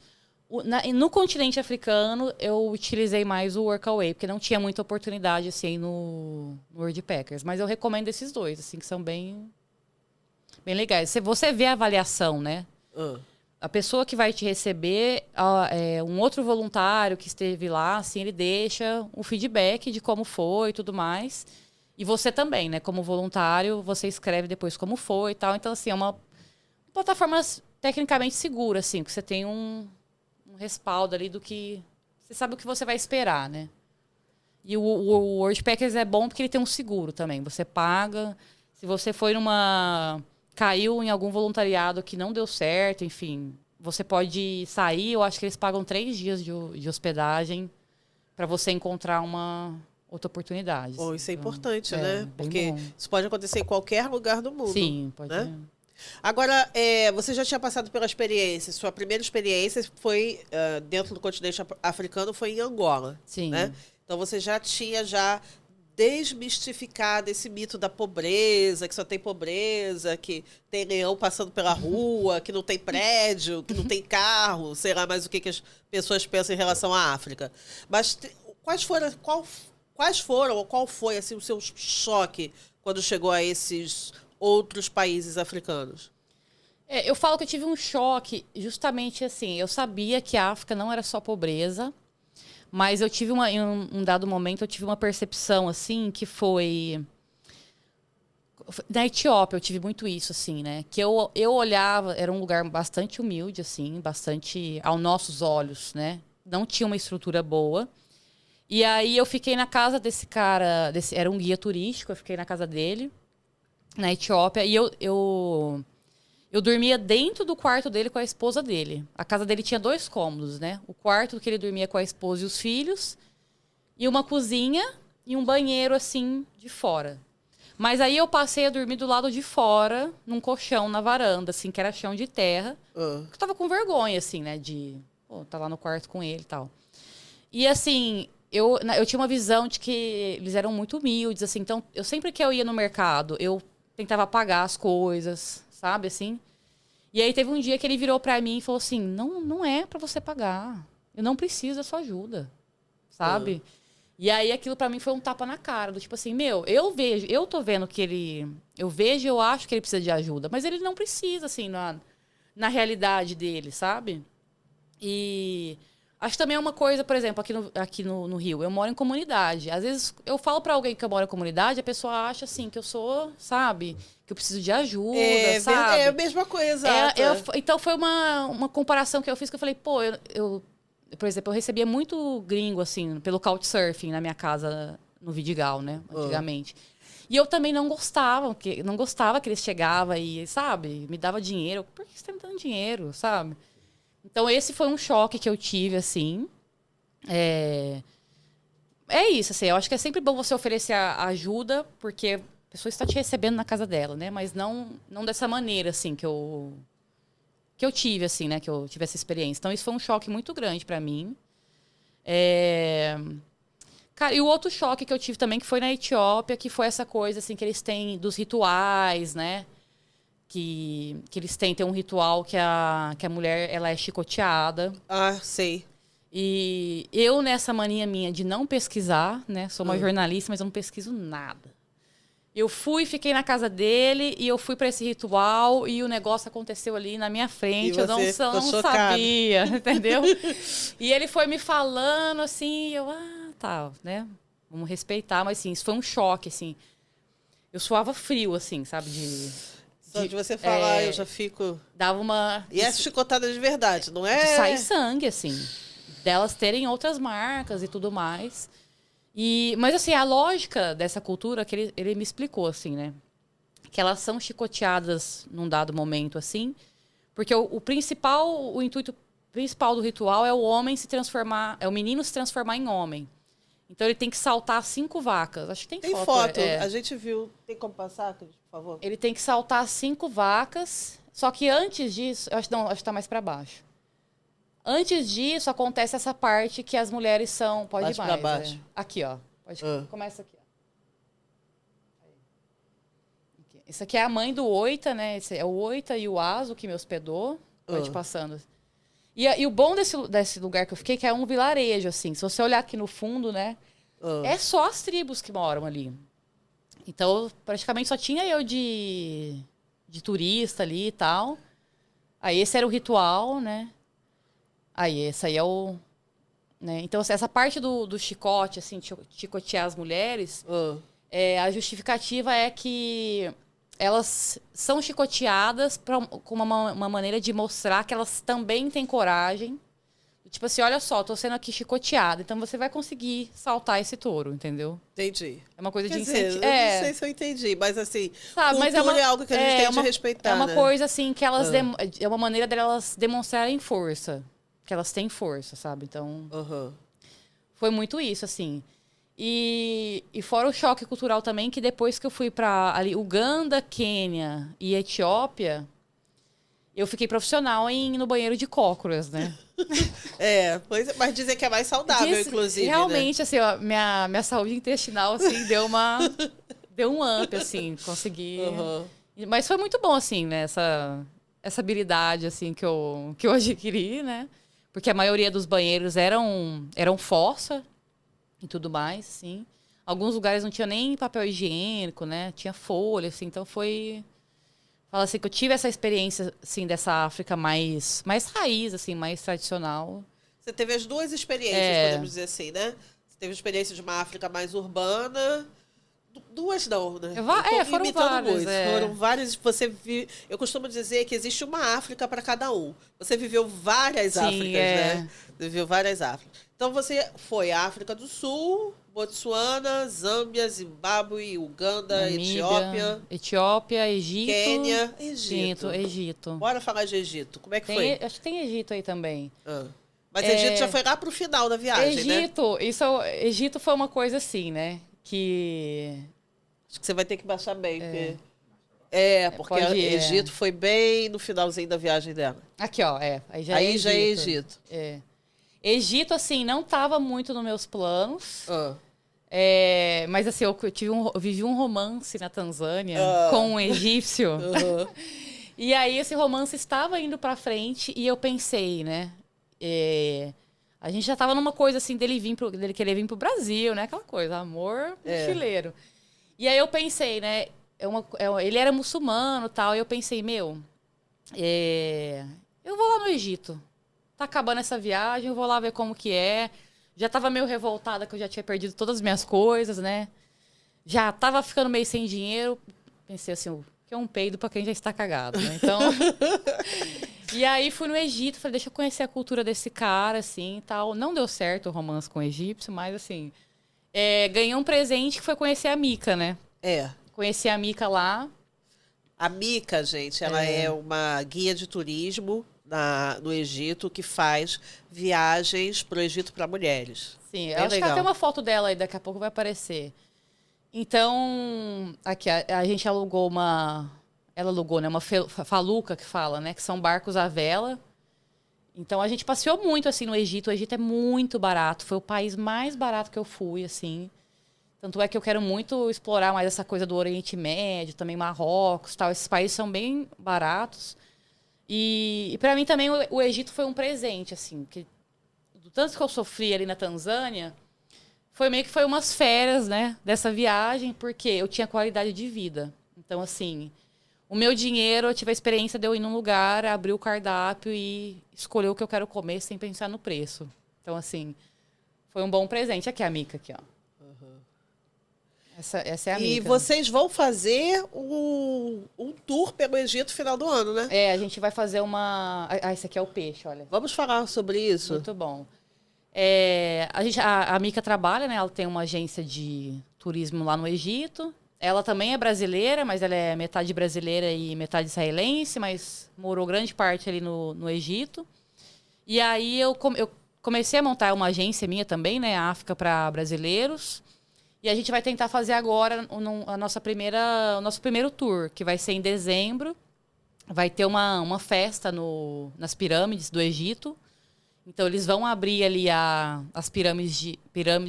No continente africano, eu utilizei mais o Workaway, porque não tinha muita oportunidade, assim, no Worldpackers. Mas eu recomendo esses dois, assim, que são bem legais. Você vê a avaliação, né? A pessoa que vai te receber, um outro voluntário que esteve lá, assim, ele deixa o feedback de como foi e tudo mais. E você também, né? Como voluntário, você escreve depois como foi e tal. Então, assim, é uma plataforma tecnicamente segura, assim, porque você tem um respaldo ali do que... Você sabe o que você vai esperar, né? E o Worldpackers é bom porque ele tem um seguro também. Você paga. Se você foi caiu em algum voluntariado que não deu certo, enfim, você pode sair. Eu acho que eles pagam 3 dias de hospedagem para você encontrar uma outra oportunidade. Bom, isso é importante, né? Porque isso pode acontecer em qualquer lugar do mundo. Sim, pode. Né? Agora, você já tinha passado pela experiência. Sua primeira experiência foi dentro do continente africano, foi em Angola. Sim. Né? Então você já tinha desmistificado esse mito da pobreza, que só tem pobreza, que tem leão passando pela rua, que não tem prédio, que não tem carro, sei lá mais o que as pessoas pensam em relação à África. Mas qual foi assim, o seu choque quando chegou a esses outros países africanos? Eu falo que eu tive um choque justamente assim. Eu sabia que a África não era só pobreza, mas eu tive em um dado momento, eu tive uma percepção assim, que foi... Na Etiópia eu tive muito isso, assim, né? Que eu olhava, era um lugar bastante humilde, assim, bastante aos nossos olhos, né? Não tinha uma estrutura boa. E aí eu fiquei na casa desse cara, era um guia turístico, eu fiquei na casa dele, na Etiópia, e eu dormia dentro do quarto dele com a esposa dele. A casa dele tinha 2 cômodos, né? O quarto que ele dormia com a esposa e os filhos, e uma cozinha e um banheiro, assim, de fora. Mas aí eu passei a dormir do lado de fora, num colchão na varanda, assim, que era chão de terra. Eu tava com vergonha, assim, né? De tá lá no quarto com ele e tal. E, assim... Eu tinha uma visão de que eles eram muito humildes, assim. Então, sempre que eu ia no mercado, eu tentava pagar as coisas, sabe, assim. E aí teve um dia que ele virou pra mim e falou assim, não é pra você pagar. Eu não preciso da sua ajuda, sabe? E aí aquilo pra mim foi um tapa na cara, do tipo assim, eu tô vendo que eu acho que ele precisa de ajuda, mas ele não precisa, assim, na realidade dele, sabe? E... Acho que também é uma coisa, por exemplo, aqui no Rio. Eu moro em comunidade. Às vezes, eu falo pra alguém que eu moro em comunidade, a pessoa acha, assim, que eu sou, sabe? Que eu preciso de ajuda, sabe? É a mesma coisa. Então, foi uma comparação que eu fiz, que eu falei, pô, por exemplo, eu recebia muito gringo, assim, pelo couchsurfing na minha casa, no Vidigal, né? Antigamente. E eu também não gostava que eles chegavam e, sabe? Me dava dinheiro. Por que você tá me dando dinheiro, sabe? Então, esse foi um choque que eu tive, assim. É isso, assim. Eu acho que é sempre bom você oferecer a ajuda, porque a pessoa está te recebendo na casa dela, né? Mas não dessa maneira, assim, que eu tive, assim, né? Que eu tive essa experiência. Então, isso foi um choque muito grande para mim. Cara, e o outro choque que eu tive também, que foi na Etiópia, que foi essa coisa, assim, que eles têm dos rituais, né? que eles têm. Tem um ritual que a mulher ela é chicoteada. Ah, sei. E eu, nessa mania minha de não pesquisar, né? Sou uma jornalista, mas eu não pesquiso nada. Eu fiquei na casa dele e eu fui para esse ritual e o negócio aconteceu ali na minha frente. Eu não sabia, entendeu? E ele foi me falando assim, e eu, tá, né? Vamos respeitar, mas assim, isso foi um choque, assim. Eu suava frio, assim, sabe? Só de você falar, eu já fico... Dava uma... E é chicotada de verdade, não é? De sair sangue, assim. Delas terem outras marcas e tudo mais. Mas, assim, a lógica dessa cultura, que ele me explicou, assim, né? Que elas são chicoteadas num dado momento, assim, porque o intuito principal do ritual é o homem se transformar, é o menino se transformar em homem. Então, ele tem que saltar 5 vacas. Acho que tem foto. A gente viu. Tem como passar, Cris, por favor? Ele tem que saltar 5 vacas, só que antes disso... acho que tá mais para baixo. Antes disso, acontece essa parte que as mulheres são... Pode ir mais. Baixo. Aqui, ó. Começa aqui, ó. Isso aqui é a mãe do Oita, né? Esse é o Oita e o Aso que me hospedou. Pode ir passando. E o bom desse lugar que eu fiquei, que é um vilarejo, assim. Se você olhar aqui no fundo, né? É só as tribos que moram ali. Então, praticamente só tinha eu de turista ali e tal. Aí esse era o ritual, né? Aí esse aí é o... Né? Então, assim, essa parte do chicote, assim, chicotear as mulheres, a justificativa é que elas são chicoteadas com uma maneira de mostrar que elas também têm coragem. Tipo assim, olha só, tô sendo aqui chicoteada, então você vai conseguir saltar esse touro, entendeu? Entendi. É uma coisa de incentivo. Eu não sei se eu entendi, mas assim, sabe, cultura é algo que a gente tem de respeitar, é uma né? coisa assim que elas é uma maneira delas demonstrarem força, que elas têm força, sabe? Então, foi muito isso, assim. E fora o choque cultural também, que depois que eu fui para ali Uganda, Quênia e Etiópia, eu fiquei profissional no banheiro de cócoras, né? Mas dizer que é mais saudável, inclusive, realmente, né? assim, ó, minha saúde intestinal, assim, deu um up, assim, consegui... Mas foi muito bom, assim, né? Essa habilidade, assim, que eu adquiri, né? Porque a maioria dos banheiros eram fossa e tudo mais, assim. Alguns lugares não tinha nem papel higiênico, né? Tinha folha, assim, então foi... Fala assim, que eu tive essa experiência, assim, dessa África mais raiz, assim, mais tradicional. Você teve as duas experiências, podemos dizer assim, né? Você teve a experiência de uma África mais urbana. Duas não, né? Foram várias. Foram várias. Eu costumo dizer que existe uma África para cada um. Você viveu várias Áfricas, né? Você viveu várias Áfricas. Então, você foi à África do Sul, Botsuana, Zâmbia, Zimbábue, Uganda, Namíbia, Etiópia, Egito. Quênia, Egito. Bora falar de Egito. Como é que foi? Acho que tem Egito aí também. Mas Egito já foi lá pro final da viagem, né? Egito foi uma coisa assim, né? Que... Acho que você vai ter que baixar bem, porque Egito foi bem no finalzinho da viagem dela. Aqui, ó, aí já é Egito. Egito, assim, não estava muito nos meus planos. Mas, assim, eu vivi um romance na Tanzânia com um egípcio. E aí, esse romance estava indo pra frente e eu pensei, né? A gente já estava numa coisa, assim, dele querer vir pro Brasil, né? Aquela coisa, amor mochileiro. E aí eu pensei, né? Ele era muçulmano e tal. E eu pensei, eu vou lá no Egito. Tá acabando essa viagem, eu vou lá ver como que é. Já tava meio revoltada que eu já tinha perdido todas as minhas coisas, né? Já tava ficando meio sem dinheiro. Pensei assim, que é um peido pra quem já está cagado, né? Então... E aí fui no Egito, falei, deixa eu conhecer a cultura desse cara, assim, e tal. Não deu certo o romance com o egípcio, mas assim... ganhei um presente que foi conhecer a Mica, né? Conheci a Mica lá. A Mica, gente, ela é uma guia de turismo no Egito que faz viagens pro Egito para mulheres. Sim, eu acho que até uma foto dela aí, daqui a pouco vai aparecer. Então, aqui, a gente alugou ela alugou, né, uma faluca que fala, né, que são barcos à vela. Então, a gente passeou muito, assim, no Egito. O Egito é muito barato. Foi o país mais barato que eu fui, assim. Tanto é que eu quero muito explorar mais essa coisa do Oriente Médio, também Marrocos, tal. Esses países são bem baratos. E para mim também o Egito foi um presente, assim, que do tanto que eu sofri ali na Tanzânia, foi meio que foi umas férias, né, dessa viagem, porque eu tinha qualidade de vida. Então, assim, o meu dinheiro, eu tive a experiência de eu ir num lugar, abrir o cardápio e escolher o que eu quero comer sem pensar no preço. Então, assim, foi um bom presente. Aqui a Mica, aqui, ó. Essa é a E Mica. vocês vão fazer um tour pelo Egito final do ano, né? É, a gente vai fazer uma... Ah, esse aqui é o peixe, olha. Vamos falar sobre isso? Muito bom. A Mica trabalha, né? Ela tem uma agência de turismo lá no Egito. Ela também é brasileira, mas ela é metade brasileira e metade israelense, mas morou grande parte ali no Egito. E aí eu comecei a montar uma agência minha também, né? África para brasileiros. E a gente vai tentar fazer agora o nosso primeiro tour, que vai ser em dezembro. Vai ter uma festa nas pirâmides do Egito. Então, eles vão abrir ali as pirâmides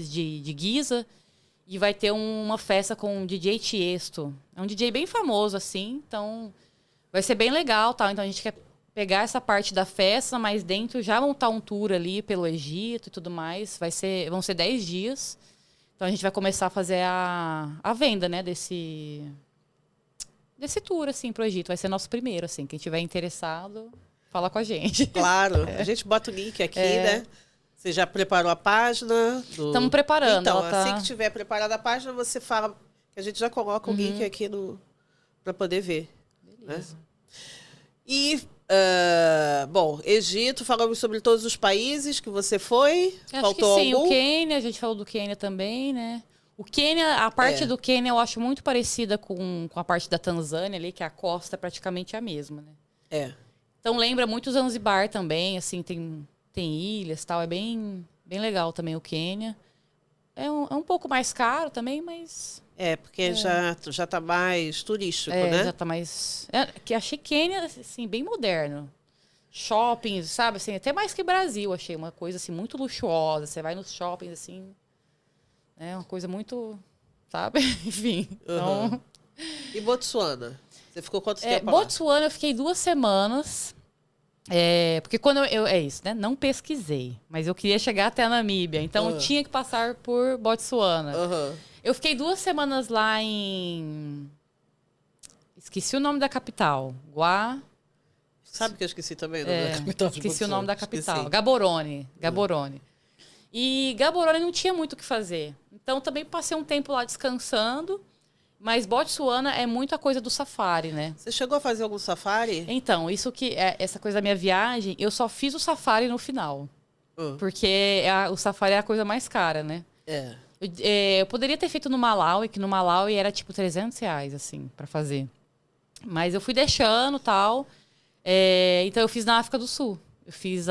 de Giza e vai ter uma festa com o DJ Tiesto. É um DJ bem famoso, assim. Então, vai ser bem legal, tal. Então, a gente quer pegar essa parte da festa, mas dentro já montar um tour ali pelo Egito e tudo mais. Vão ser 10 dias. Então, a gente vai começar a fazer a venda, né, desse tour, assim, pro Egito. Vai ser nosso primeiro, assim. Quem tiver interessado, fala com a gente. Claro. A gente bota o link aqui, né? Você já preparou a página? Estamos preparando. Então, ela assim que tiver preparada a página, você fala que a gente já coloca o link aqui para poder ver. Beleza. Né? E, bom, Egito, falamos sobre todos os países que você foi. Acho Faltou que sim, algum? o Quênia, a gente falou do Quênia também, né? O Quênia, a parte do Quênia eu acho muito parecida com a parte da Tanzânia ali, que a costa é praticamente a mesma, né? É. Então lembra muito Zanzibar também, assim, tem ilhas e tal, é bem legal também o Quênia. É um pouco mais caro também, mas... Porque já tá mais turístico, né? já tá mais... que achei Quênia, assim, bem moderno. Shoppings, sabe, assim, até mais que Brasil, achei uma coisa, assim, muito luxuosa. Você vai nos shoppings, assim, é uma coisa muito, sabe? Enfim, então... E Botsuana? Você ficou quanto tempo lá? Botsuana eu fiquei 2 semanas. Porque quando é isso, né? Não pesquisei, mas eu queria chegar até a Namíbia, então eu tinha que passar por Botsuana. Eu fiquei 2 semanas lá esqueci o nome da capital. Sabe que eu esqueci também o nome da capital de Esqueci o nome da capital. Esqueci. Gaborone. E Gaborone não tinha muito o que fazer. Então também passei um tempo lá descansando. Mas Botsuana é muita coisa do safari, né? Você chegou a fazer algum safari? Então, essa coisa da minha viagem, eu só fiz o safari no final. Porque o safari é a coisa mais cara, né? Eu poderia ter feito no Malawi, que no Malawi era tipo R$300, assim, pra fazer. Mas eu fui deixando e tal. Então eu fiz na África do Sul. Eu fiz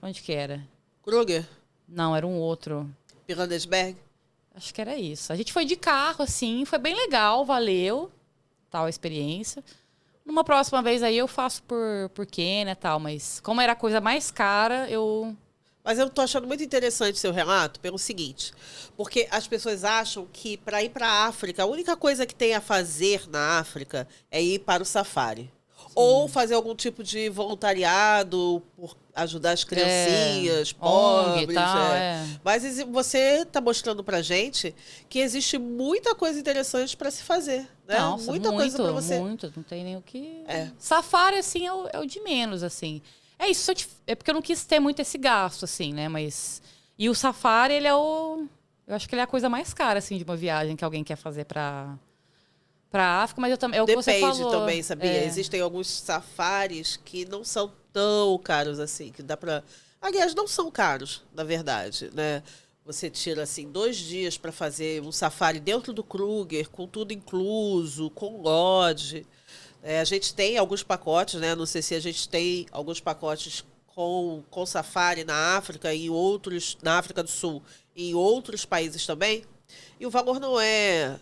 onde que era? Kruger? Não, era um outro. Pirandelberg? Acho que era isso. A gente foi de carro, assim, foi bem legal, valeu, tal, a experiência. Numa próxima vez aí eu faço por Quênia e tal, mas como era a coisa mais cara, Mas eu tô achando muito interessante seu relato pelo seguinte, porque as pessoas acham que para ir para a África, a única coisa que tem a fazer na África é ir para o safari. Ou fazer algum tipo de voluntariado por ajudar as criancinhas, pobres. ONG e tal, Mas você está mostrando pra gente que existe muita coisa interessante para se fazer. Né? Nossa, muita coisa para você. Muito, não tem nem o que... Safari, assim, é o de menos, assim. É isso, é porque eu não quis ter muito esse gasto, assim, né? Mas... E o safari, ele é eu acho que ele é a coisa mais cara, assim, de uma viagem que alguém quer fazer pra África, mas eu também... É o que você falou. Depende também, sabia? Existem alguns safaris que não são tão caros assim, que dá pra... Aliás, não são caros, na verdade, né? Você tira, assim, 2 dias para fazer um safari dentro do Kruger, com tudo incluso, com lodge. A gente tem alguns pacotes, né? Não sei se a gente tem alguns pacotes com safari na África e outros na África do Sul e em outros países também. E o valor não é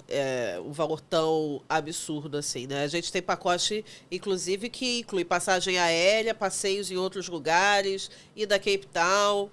um valor tão absurdo assim, né? A gente tem pacote, inclusive, que inclui passagem aérea, passeios em outros lugares, ida a Cape Town,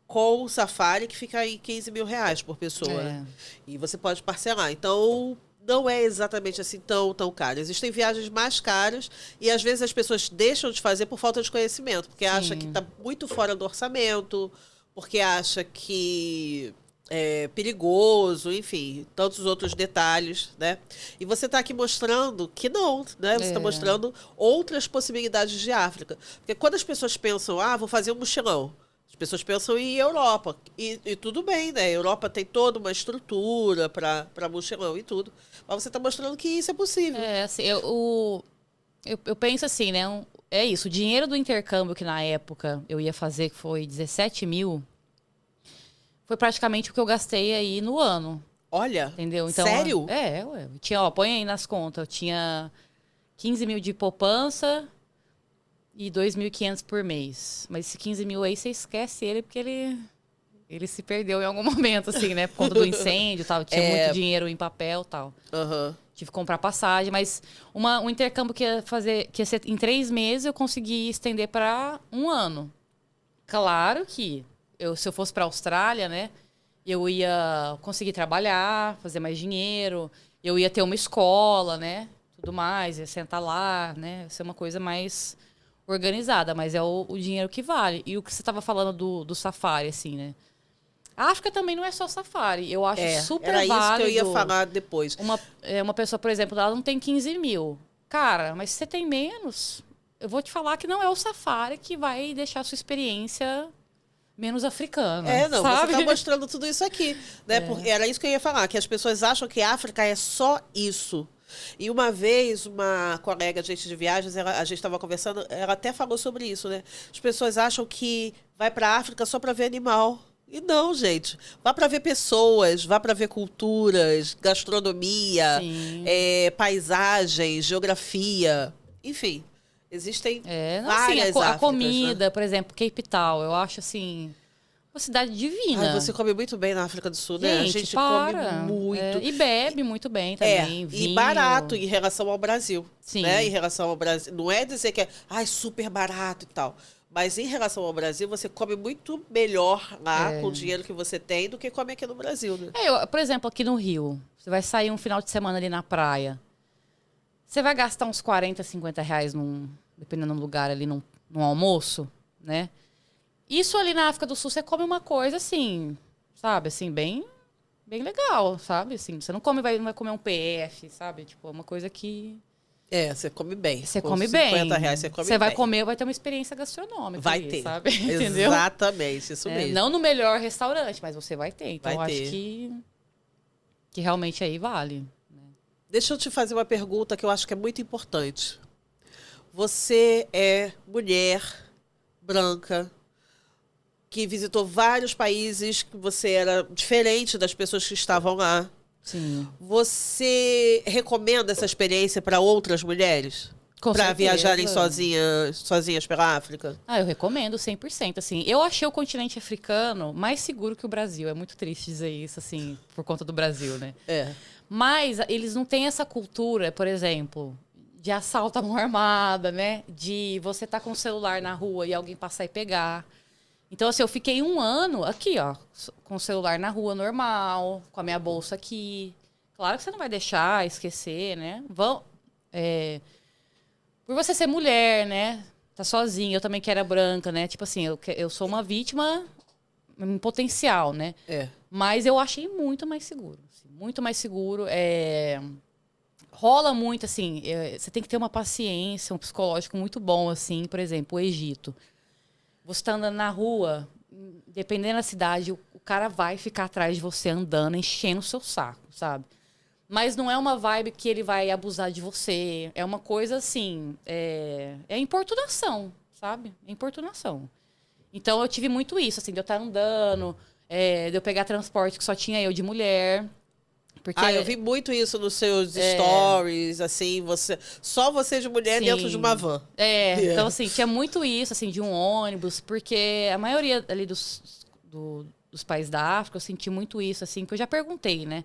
com o Safari, que fica aí R$ 15.000 por pessoa, né? E você pode parcelar. Então, não é exatamente assim tão caro. Existem viagens mais caras e, às vezes, as pessoas deixam de fazer por falta de conhecimento, porque acham que está muito fora do orçamento, porque acha que é perigoso, enfim, tantos outros detalhes, né? E você está aqui mostrando que não, né? Você está mostrando outras possibilidades de África. Porque quando as pessoas pensam, vou fazer um mochilão, as pessoas pensam em Europa. E tudo bem, né? A Europa tem toda uma estrutura para mochilão e tudo. Mas você está mostrando que isso é possível. Assim, eu penso assim, né? É isso, o dinheiro do intercâmbio que na época eu ia fazer, que foi 17 mil, foi praticamente o que eu gastei aí no ano. Olha, entendeu? Então, sério? Ué. Tinha, põe aí nas contas, eu tinha 15 mil de poupança e 2.500 por mês. Mas esse 15 mil aí, você esquece ele, porque ele se perdeu em algum momento, assim, né? Por conta do incêndio e tal. Tinha muito dinheiro em papel e tal. Tive que comprar passagem, mas um intercâmbio que ia ser em 3 meses, eu consegui estender para 1 ano. Claro que se eu fosse para a Austrália, né? Eu ia conseguir trabalhar, fazer mais dinheiro, eu ia ter uma escola, né? Tudo mais, ia sentar lá, né? Ia ser uma coisa mais organizada, mas é o dinheiro que vale. E o que você estava falando do safari, assim, né? A África também não é só safari. Eu acho super válido. Era isso que eu ia falar depois. Uma pessoa, por exemplo, ela não tem 15 mil. Cara, mas se você tem menos, eu vou te falar que não é o safari que vai deixar a sua experiência menos africana. Você sabe? está mostrando tudo isso aqui, né? Porque era isso que eu ia falar, que as pessoas acham que a África é só isso. E uma vez, uma colega de viagens, a gente estava conversando, ela até falou sobre isso, né? As pessoas acham que vai para a África só para ver animal. E não, gente. Vá para ver pessoas, vá para ver culturas, gastronomia, paisagem, geografia, enfim. Existem várias a Áfricas, comida, né? por exemplo, Cape Town, eu acho assim uma cidade divina. Você come muito bem na África do Sul, né? A gente come muito. E bebe muito bem também. E barato em relação ao Brasil. Sim. Né? Em relação ao Brasil. Não é dizer que é super barato e tal. Mas em relação ao Brasil, você come muito melhor lá com o dinheiro que você tem do que come aqui no Brasil, né? Por exemplo, aqui no Rio, você vai sair um final de semana ali na praia. Você vai gastar uns 40, 50 reais, dependendo do lugar, ali num almoço, né? Isso ali na África do Sul, você come uma coisa assim, sabe? Assim, bem legal, sabe? Assim, você não vai comer um PF, sabe? Tipo, uma coisa que... Você come bem. Você come bem. 50 reais você come bem. Você vai comer, vai ter uma experiência gastronômica. Vai aí, ter. Sabe? Entendeu? Exatamente, isso mesmo. Não no melhor restaurante, mas você vai ter. Então, vai eu ter. acho que realmente aí vale. Deixa eu te fazer uma pergunta que eu acho que é muito importante. Você é mulher, branca, que visitou vários países, que você era diferente das pessoas que estavam lá. Sim. Você recomenda essa experiência para outras mulheres? Para viajarem sozinhas pela África? Eu recomendo 100%. Assim, eu achei o continente africano mais seguro que o Brasil. É muito triste dizer isso, assim, por conta do Brasil, né? Mas eles não têm essa cultura, por exemplo, de assalto à mão armada, né? De você estar com o celular na rua e alguém passar e pegar. Então, assim, eu fiquei 1 ano aqui, ó, com o celular na rua normal, com a minha bolsa aqui. Claro que você não vai deixar, esquecer, né? Por você ser mulher, né? Tá sozinha, eu também que era branca, né? Tipo assim, eu sou uma vítima em potencial, né? Mas eu achei muito mais seguro. Assim, muito mais seguro. Rola muito, assim, você tem que ter uma paciência, um psicológico muito bom, assim. Por exemplo, o Egito. Você tá andando na rua, dependendo da cidade, o cara vai ficar atrás de você andando, enchendo o seu saco, sabe? Mas não é uma vibe que ele vai abusar de você. É uma coisa assim, é importunação, sabe? É importunação. Então eu tive muito isso, assim, de eu estar andando, de eu pegar transporte que só tinha eu de mulher. Porque, eu vi muito isso nos seus stories, assim, só você de mulher dentro de uma van. Então, assim, tinha muito isso, assim, de um ônibus, porque a maioria ali dos países da África, eu senti muito isso, assim, que eu já perguntei, né?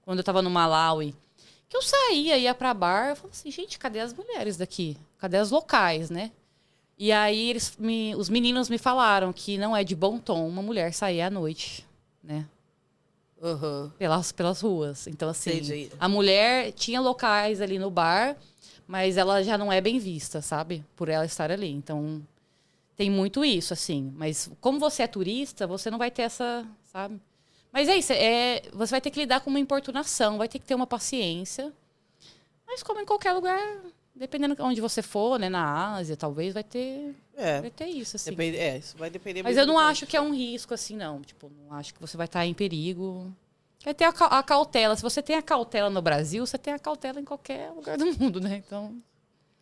Quando eu tava no Malawi, que eu ia pra bar, eu falava assim, gente, cadê as mulheres daqui? Cadê as locais, né? E aí os meninos me falaram que não é de bom tom uma mulher sair à noite, né? Uhum. Pelas ruas. Então, assim, Entendi. a mulher tinha locais ali no bar, mas ela já não é bem vista, sabe? Por ela estar ali. Então, tem muito isso, assim. Mas como você é turista, você não vai ter essa, sabe? Mas é isso, você vai ter que lidar com uma importunação, vai ter que ter uma paciência. Mas como em qualquer lugar, dependendo de onde você for, né? Na Ásia, talvez, vai ter isso, assim. Isso vai depender Mas muito eu não do acho país. que é um risco, assim, não. Tipo, não acho que você vai estar em perigo. Vai ter a cautela. Se você tem a cautela no Brasil, você tem a cautela em qualquer lugar do mundo, né? Então,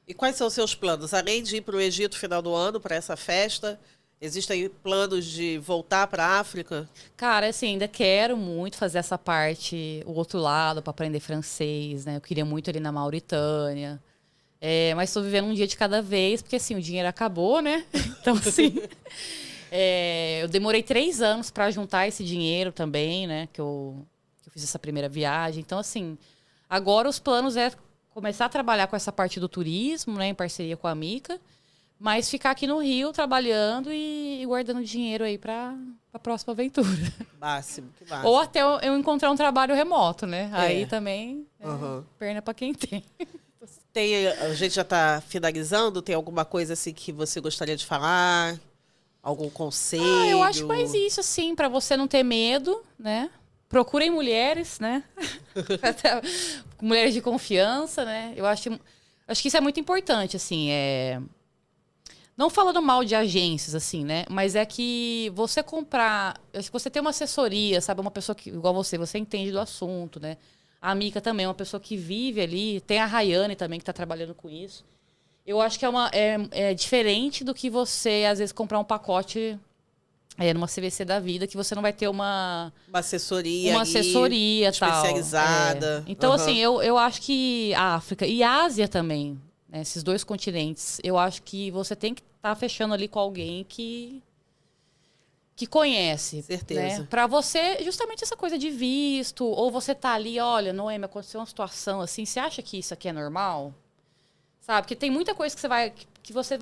E quais são os seus planos? Além de ir para o Egito no final do ano, para essa festa, existem planos de voltar para a África? cara, assim, ainda quero muito fazer essa parte, o outro lado, para aprender francês, né? Eu queria muito ali na Mauritânia. Mas estou vivendo um dia de cada vez, porque, assim, o dinheiro acabou, né? Então, assim, eu demorei 3 anos para juntar esse dinheiro também, né? Que eu fiz essa primeira viagem. Então, assim, agora os planos é começar a trabalhar com essa parte do turismo, né? Em parceria com a Mica. Mas ficar aqui no Rio trabalhando e guardando dinheiro aí para a próxima aventura. Máximo, que máximo. Ou até eu encontrar um trabalho remoto, né? Aí também, Uhum. perna para quem tem. A gente já está finalizando? Tem alguma coisa assim que você gostaria de falar? Algum conselho? Eu acho mais isso, assim, para você não ter medo, né? Procurem mulheres, né? Mulheres de confiança, né? Eu acho que isso é muito importante, assim, não falando mal de agências, assim, né? Mas é que você comprar... Acho que você tem uma assessoria, sabe? Uma pessoa que, igual você entende do assunto, né? A Mica também é uma pessoa que vive ali. Tem a Rayane também, que está trabalhando com isso. Eu acho que é diferente do que você, às vezes, comprar um pacote numa CVC da vida, que você não vai ter uma assessoria tal. especializada. Então, assim, eu acho que a África e a Ásia também, né, esses 2 continentes, eu acho que você tem que estar fechando ali com alguém que conhece. Certeza. Né? Para você, justamente essa coisa de visto, ou você tá ali, olha, Noemi, aconteceu uma situação assim, você acha que isso aqui é normal? Sabe? Porque tem muita coisa que você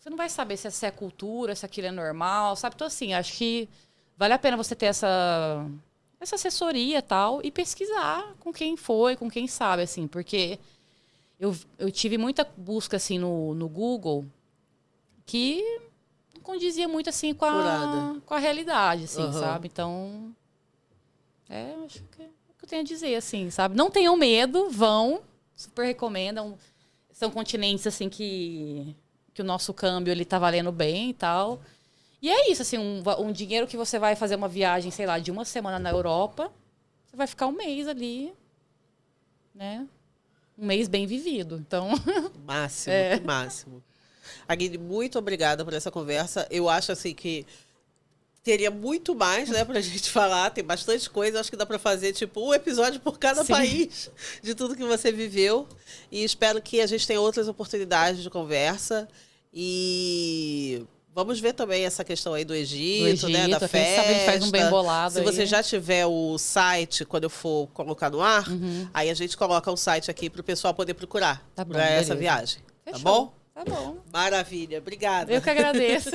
não vai saber se é cultura, se aquilo é normal, sabe? Então, assim, acho que vale a pena você ter essa assessoria e tal, e pesquisar com quem foi, com quem sabe, assim, porque eu tive muita busca, assim, no Google, que não condizia muito, assim, com a realidade, assim, sabe? Então, acho que é o que eu tenho a dizer, assim, sabe? Não tenham medo, vão, super recomendam. São continentes, assim, que o nosso câmbio, ele tá valendo bem e tal. E é isso, assim, um dinheiro que você vai fazer uma viagem, sei lá, de 1 semana na Europa, você vai ficar 1 mês ali, né? 1 mês bem vivido, então... Máximo, que máximo. Aguine, muito obrigada por essa conversa. Eu acho, assim, que teria muito mais, né, pra gente falar. Tem bastante coisa. Acho que dá pra fazer, tipo, um episódio por cada país de tudo que você viveu. E espero que a gente tenha outras oportunidades de conversa. E vamos ver também essa questão aí do Egito, né, da festa. Quem sabe a gente faz um bem bolado. Se você já tiver o site, quando eu for colocar no ar, aí a gente coloca o site aqui pro pessoal poder procurar para essa viagem. Fechou. Tá bom? Tá bom. Maravilha. Obrigada. Eu que agradeço.